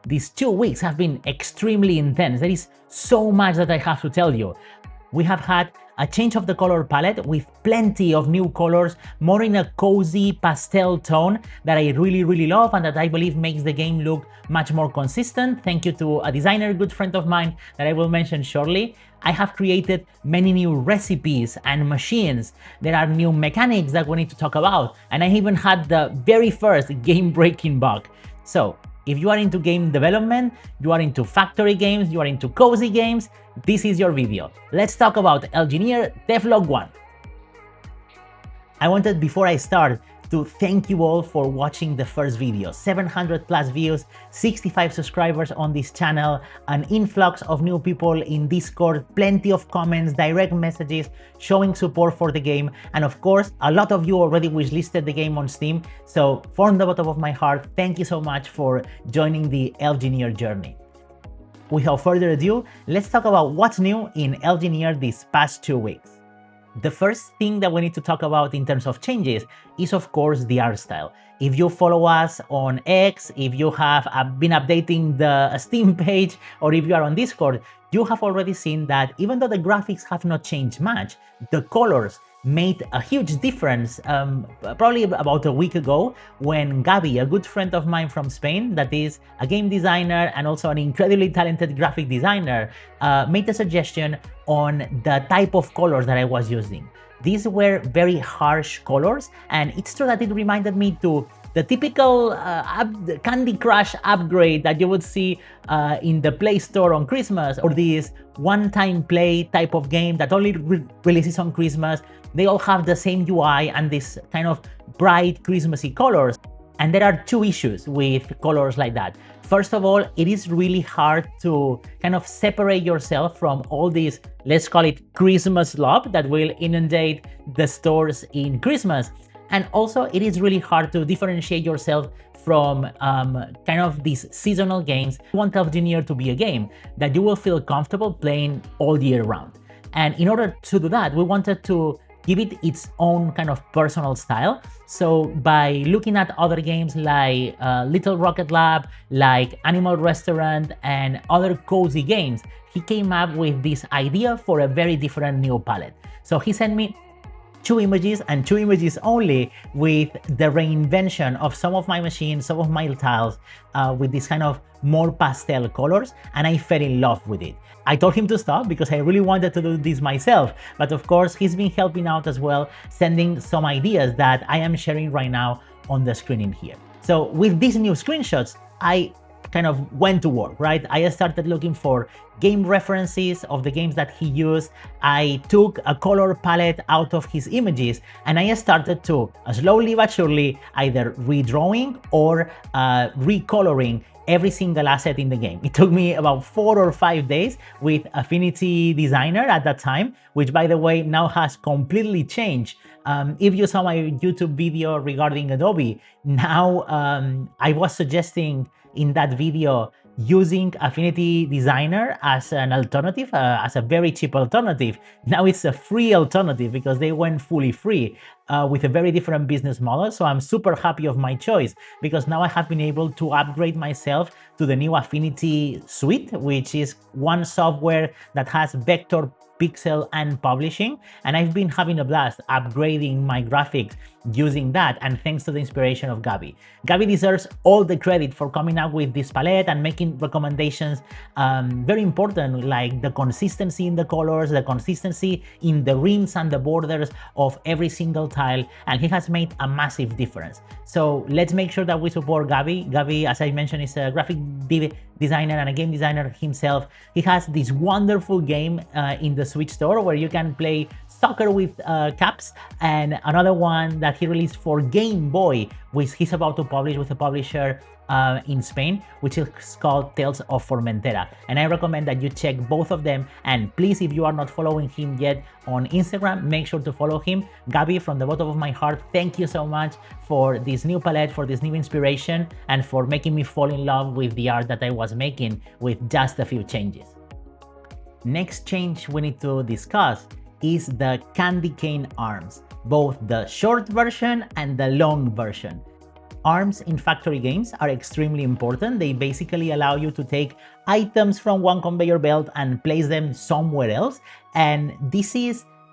these 2 weeks have been extremely intense. There is so much that I have to tell you. We have had a change of the color palette with plenty of new colors, more in a cozy pastel tone that I really love and that I believe makes the game look much more consistent. Thank you to a designer, good friend of mine that I will mention shortly. I have created many new recipes and machines. There are new mechanics that we need to talk about, and I even had the very first game-breaking bug. So, if you are into game development, you are into factory games, you are into cozy games, this is your video. Let's talk about Elfgineer Devlog 1. I wanted, before I start, to thank you all for watching the first video. 700 plus views, 65 subscribers on this channel, an influx of new people in Discord, plenty of comments, direct messages showing support for the game, and of course, a lot of you already wishlisted the game on Steam, so from the bottom of my heart, thank you so much for joining the Elfgineer journey. Without further ado, let's talk about what's new in Elfgineer these past 2 weeks. The first thing that we need to talk about in terms of changes is, of course, the art style. If you follow us on X, if you have been updating the Steam page, or if you are on Discord, you have already seen that even though the graphics have not changed much, the colors made a huge difference probably about a week ago when Gabi, a good friend of mine from Spain, that is a game designer and also an incredibly talented graphic designer, made a suggestion on the type of colors that I was using. These were very harsh colors, and it's true that it reminded me to the typical Candy Crush upgrade that you would see in the Play Store on Christmas, or this one-time play type of game that only releases on Christmas. They all have the same UI and this kind of bright Christmassy colors. And there are 2 issues with colors like that. First of all, it is really hard to kind of separate yourself from all this, let's call it Christmas love that will inundate the stores in Christmas. And also, it is really hard to differentiate yourself from kind of these seasonal games. We want Elfgineer to be a game that you will feel comfortable playing all year round. And in order to do that, we wanted to give it its own kind of personal style. So by looking at other games like Little Rocket Lab, like Animal Restaurant, and other cozy games, he came up with this idea for a very different new palette. So he sent me 2 images and 2 images only with the reinvention of some of my machines, some of my tiles with this kind of more pastel colors, and I fell in love with it. I told him to stop because I really wanted to do this myself, but of course he's been helping out as well, sending some ideas that I am sharing right now on the screen in here. So with these new screenshots, I kind of went to work, right? I started looking for game references of the games that he used. I took a color palette out of his images, and I started to slowly but surely either redrawing or recoloring every single asset in the game. It took me about 4 or 5 days with Affinity Designer at that time, which by the way now has completely changed. If you saw my YouTube video regarding Adobe, now I was suggesting in that video using Affinity Designer as an alternative, as a very cheap alternative. Now it's a free alternative because they went fully free with a very different business model. So I'm super happy of my choice because now I have been able to upgrade myself to the new Affinity suite, which is one software that has vector, pixel, and publishing. And I've been having a blast upgrading my graphics using that, and thanks to the inspiration of Gabi. Gabi deserves all the credit for coming up with this palette and making recommendations very important, like the consistency in the colors, the consistency in the rims and the borders of every single tile, and he has made a massive difference. So let's make sure that we support Gabi. Gabi, as I mentioned, is a graphic designer and a game designer himself. He has this wonderful game in the Switch store where you can play soccer with caps, and another one that he released for Game Boy, which he's about to publish with a publisher in Spain, which is called Tales of Formentera. And I recommend that you check both of them. And please, if you are not following him yet on Instagram, make sure to follow him. Gabi, from the bottom of my heart, thank you so much for this new palette, for this new inspiration, and for making me fall in love with the art that I was making with just a few changes. Next change we need to discuss is the candy cane arms, both the short version and the long version. arms in factory games are extremely important. They basically allow you to take items from one conveyor belt and place them somewhere else. And this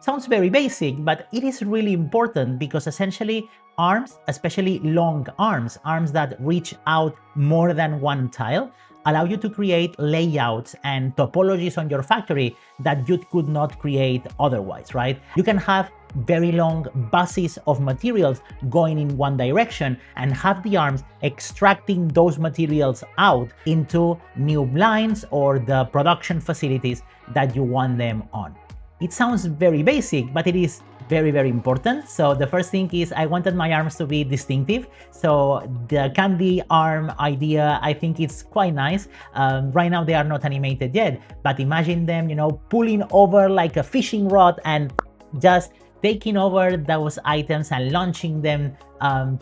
sounds very basic, but it is really important because essentially arms, especially long arms that reach out more than one tile, allow you to create layouts and topologies on your factory that you could not create otherwise, right? You can have very long buses of materials going in one direction and have the arms extracting those materials out into new lines or the production facilities that you want them on. It sounds very basic, but it is very, very important. So the first thing is I wanted my arms to be distinctive. So the candy arm idea, I think it's quite nice. Right now they are not animated yet, but imagine them, pulling over like a fishing rod and just taking over those items and launching them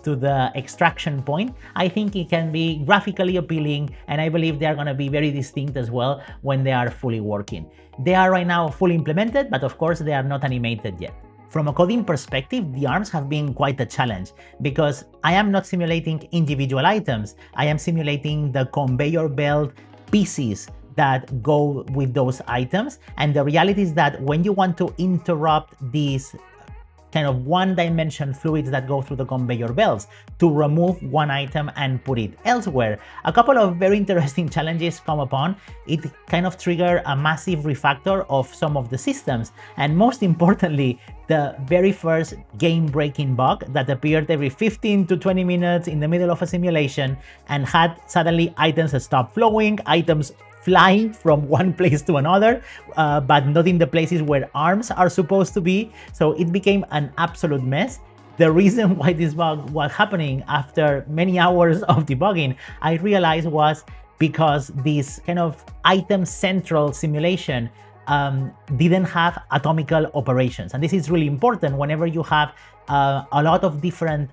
to the extraction point. I think it can be graphically appealing, and I believe they are going to be very distinct as well when they are fully working. They are right now fully implemented, but of course they are not animated yet. From a coding perspective, the arms have been quite a challenge because I am not simulating individual items. I am simulating the conveyor belt pieces that go with those items. And the reality is that when you want to interrupt these kind of one-dimension fluids that go through the conveyor belts to remove one item and put it elsewhere, a couple of very interesting challenges come upon. It kind of triggered a massive refactor of some of the systems, and most importantly, the very first game-breaking bug that appeared every 15 to 20 minutes in the middle of a simulation and had suddenly items stop flowing, items flying from one place to another, but not in the places where arms are supposed to be. So it became an absolute mess. The reason why this bug was happening after many hours of debugging, I realized, was because this kind of item central simulation didn't have atomical operations. And this is really important whenever you have a lot of different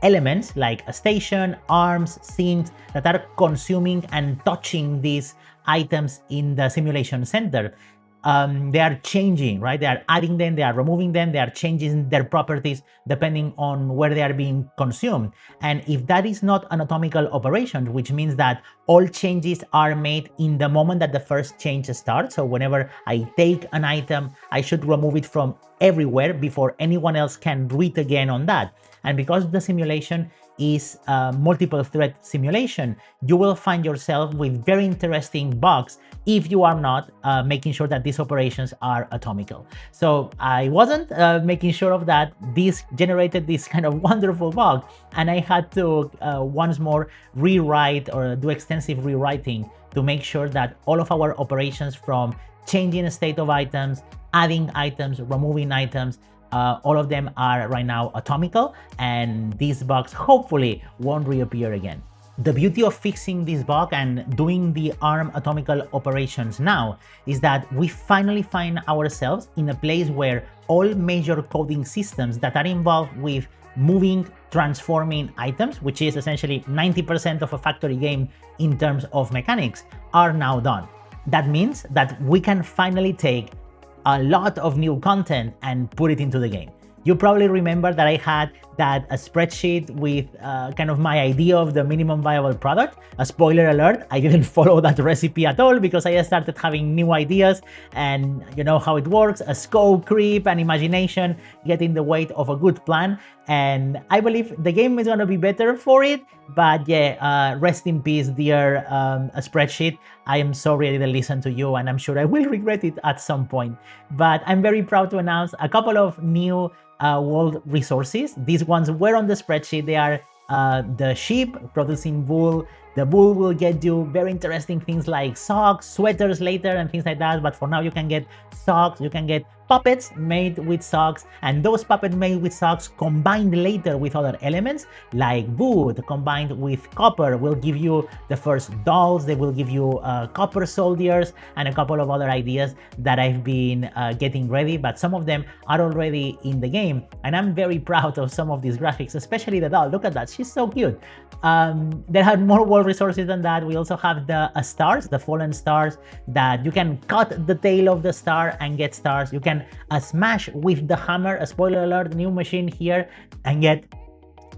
elements like a station, arms, sinks that are consuming and touching these items in the simulation center. They are changing, right? They are adding them, they are removing them, they are changing their properties depending on where they are being consumed. And if that is not an atomical operation, which means that all changes are made in the moment that the first change starts. So whenever I take an item, I should remove it from everywhere before anyone else can read again on that. And because the simulation is a multiple thread simulation, you will find yourself with very interesting bugs if you are not making sure that these operations are atomical. So I wasn't making sure of that. This generated this kind of wonderful bug, and I had to once more rewrite or do extensive rewriting to make sure that all of our operations, from changing the state of items, adding items, removing items, all of them are right now atomical, and these bugs hopefully won't reappear again. The beauty of fixing this bug and doing the ARM atomical operations now is that we finally find ourselves in a place where all major coding systems that are involved with moving, transforming items, which is essentially 90% of a factory game in terms of mechanics, are now done. That means that we can finally take a lot of new content and put it into the game. You probably remember that I had a spreadsheet with kind of my idea of the minimum viable product. A spoiler alert, I didn't follow that recipe at all because I started having new ideas, and you know how it works, a scope creep and imagination get in the way of a good plan. And I believe the game is gonna be better for it, but yeah, rest in peace, dear a spreadsheet. I am sorry I didn't listen to you, and I'm sure I will regret it at some point. But I'm very proud to announce a couple of new world resources. These ones were on the spreadsheet. They are the sheep producing wool. The wool will get you very interesting things like socks, sweaters later, and things like that. But for now, you can get socks, you can get puppets made with socks, and those puppets made with socks combined later with other elements like wood combined with copper will give you the first dolls. They will give you copper soldiers and a couple of other ideas that I've been getting ready, but some of them are already in the game, and I'm very proud of some of these graphics, especially the doll. Look at that, she's so cute. There are more world resources than that. We also have the stars, the fallen stars, that you can cut the tail of the star and get stars. You can smash with the hammer, a spoiler alert, new machine here, and get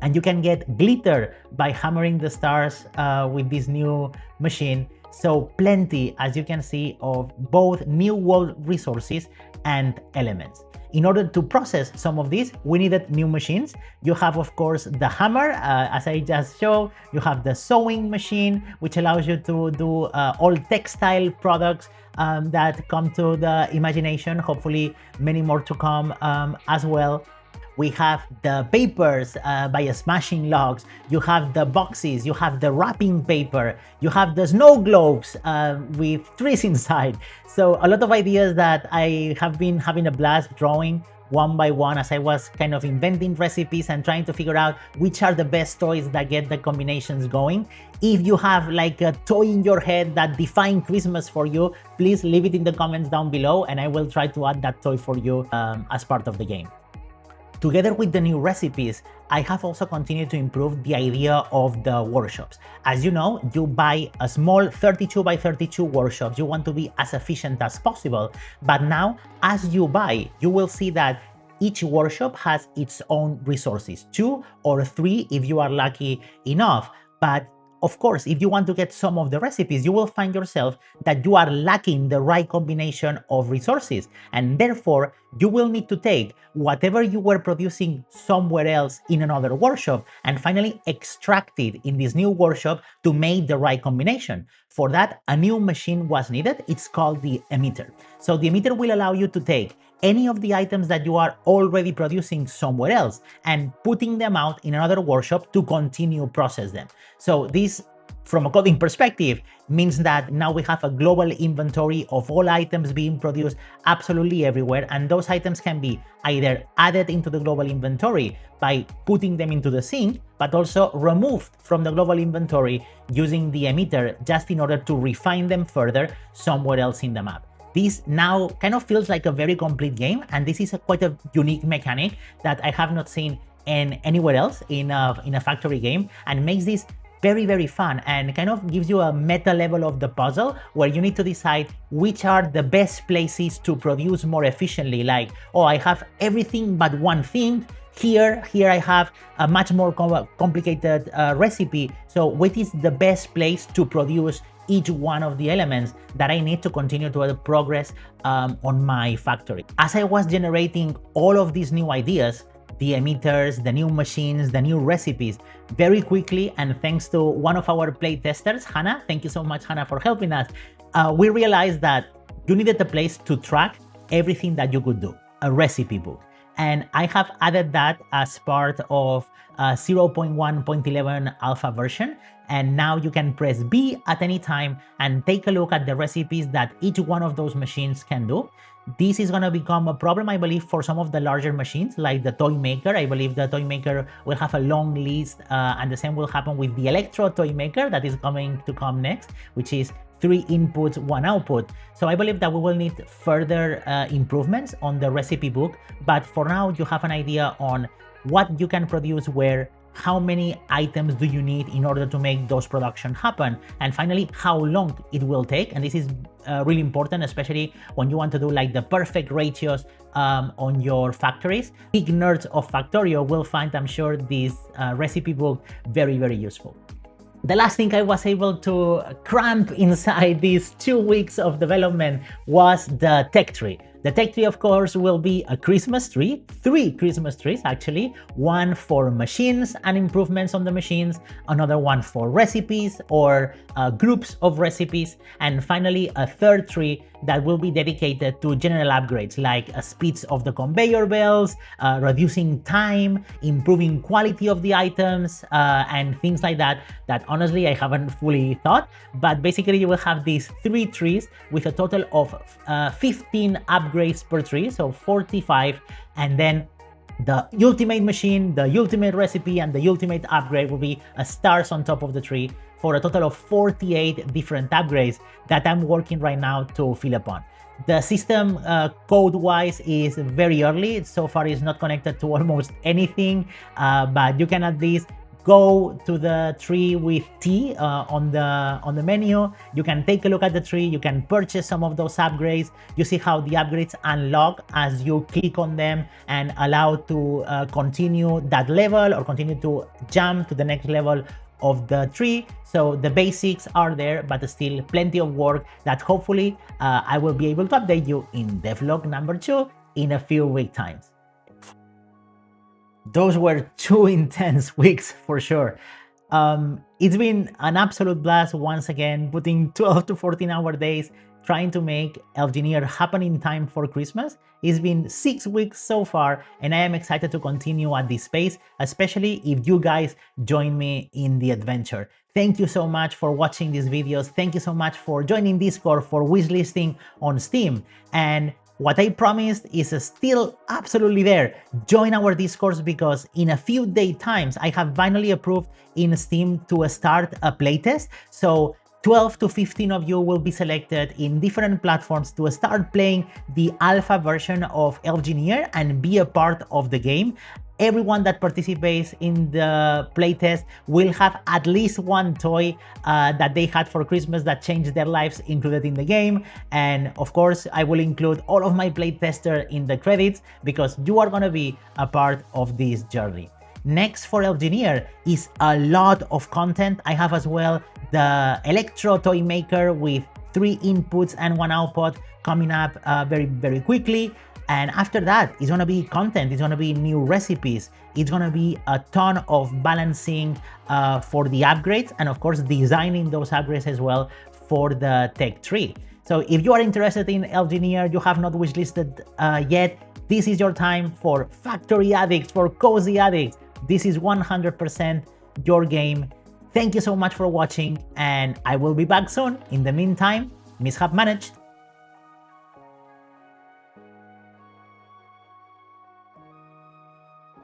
And you can get glitter by hammering the stars with this new machine. So plenty, as you can see, of both new world resources and elements. In order to process some of these, we needed new machines. You have, of course, the hammer, as I just showed. You have the sewing machine, which allows you to do all textile products that come to the imagination. Hopefully, many more to come as well. We have the papers by smashing logs, you have the boxes, you have the wrapping paper, you have the snow globes with trees inside. So a lot of ideas that I have been having a blast drawing one by one as I was kind of inventing recipes and trying to figure out which are the best toys that get the combinations going. If you have like a toy in your head that defines Christmas for you, please leave it in the comments down below and I will try to add that toy for you as part of the game. Together with the new recipes, I have also continued to improve the idea of the workshops. As you know, you buy a small 32 by 32 workshops. You want to be as efficient as possible. But now, as you buy, you will see that each workshop has its own resources, 2 or 3 if you are lucky enough. But of course, if you want to get some of the recipes, you will find yourself that you are lacking the right combination of resources. And therefore, you will need to take whatever you were producing somewhere else in another workshop and finally extract it in this new workshop to make the right combination. For that, a new machine was needed. It's called the emiter. So the emiter will allow you to take any of the items that you are already producing somewhere else and putting them out in another workshop to continue process them. So this, from a coding perspective, means that now we have a global inventory of all items being produced absolutely everywhere, and those items can be either added into the global inventory by putting them into the sink, but also removed from the global inventory using the emiter just in order to refine them further somewhere else in the map. This now kind of feels like a very complete game, and this is quite a unique mechanic that I have not seen anywhere else in a factory game, and makes this very fun and kind of gives you a meta level of the puzzle where you need to decide which are the best places to produce more efficiently. Like, oh, I have everything but one thing. Here I have a much more complicated recipe. So what is the best place to produce each one of the elements that I need to continue to progress on my factory? As I was generating all of these new ideas, the emitters, the new machines, the new recipes, very quickly, and thanks to one of our play testers, Hannah, thank you so much, Hannah, for helping us, we realized that you needed a place to track everything that you could do, a recipe book. And I have added that as part of 0.1.11 alpha version. And now you can press B at any time and take a look at the recipes that each one of those machines can do. This is going to become a problem, I believe, for some of the larger machines like the toy maker. I believe the toy maker will have a long list, and the same will happen with the electro toy maker that is going to come next, which is 3 inputs, 1 output. So I believe that we will need further improvements on the recipe book, but for now you have an idea on what you can produce where, how many items do you need in order to make those production happen, and finally how long it will take. And this is really important, especially when you want to do like the perfect ratios on your factories. Big nerds of Factorio will find, I'm sure, this recipe book very useful. The last thing I was able to cramp inside these 2 weeks of development was the tech tree. The tech tree, of course, will be a Christmas tree, 3 Christmas trees actually, one for machines and improvements on the machines, another one for recipes or groups of recipes, and finally a 3rd tree that will be dedicated to general upgrades like speeds of the conveyor belts, reducing time, improving quality of the items, and things like that, that honestly I haven't fully thought. But basically you will have these 3 trees with a total of 15 upgrades per tree, so 45, and then the ultimate machine, the ultimate recipe, and the ultimate upgrade will be stars on top of the tree for a total of 48 different upgrades that I'm working right now to fill upon. The system code-wise is very early. So far it's not connected to almost anything, but you can at least go to the tree with T on the menu. You can take a look at the tree. You can purchase some of those upgrades. You see how the upgrades unlock as you click on them and allow to continue that level or continue to jump to the next level of the tree. So the basics are there, but still plenty of work that hopefully I will be able to update you in devlog number 2 in a few week times. Those were 2 intense weeks for sure. It's been an absolute blast once again, putting 12 to 14-hour days trying to make Elfgineer happen in time for Christmas. It's been 6 weeks so far, and I am excited to continue at this pace, especially if you guys join me in the adventure. Thank you so much for watching these videos. Thank you so much for joining Discord, for wishlisting on Steam. And what I promised is still absolutely there. Join our Discourse because in a few days times, I have finally approved in Steam to start a playtest. So 12 to 15 of you will be selected in different platforms to start playing the alpha version of Elfgineer and be a part of the game. Everyone that participates in the playtest will have at least one toy that they had for Christmas that changed their lives included in the game. And of course, I will include all of my playtester in the credits because you are going to be a part of this journey. Next for Elfgineer is a lot of content. I have as well the Electro toy maker with 3 inputs and 1 output coming up very quickly. And after that, it's going to be content, it's going to be new recipes, it's going to be a ton of balancing for the upgrades, and of course designing those upgrades as well for the tech tree. So if you are interested in Elfgineer, you have not wishlisted yet, this is your time for factory addicts, for cozy addicts. This is 100% your game. Thank you so much for watching, and I will be back soon. In the meantime, mishap managed.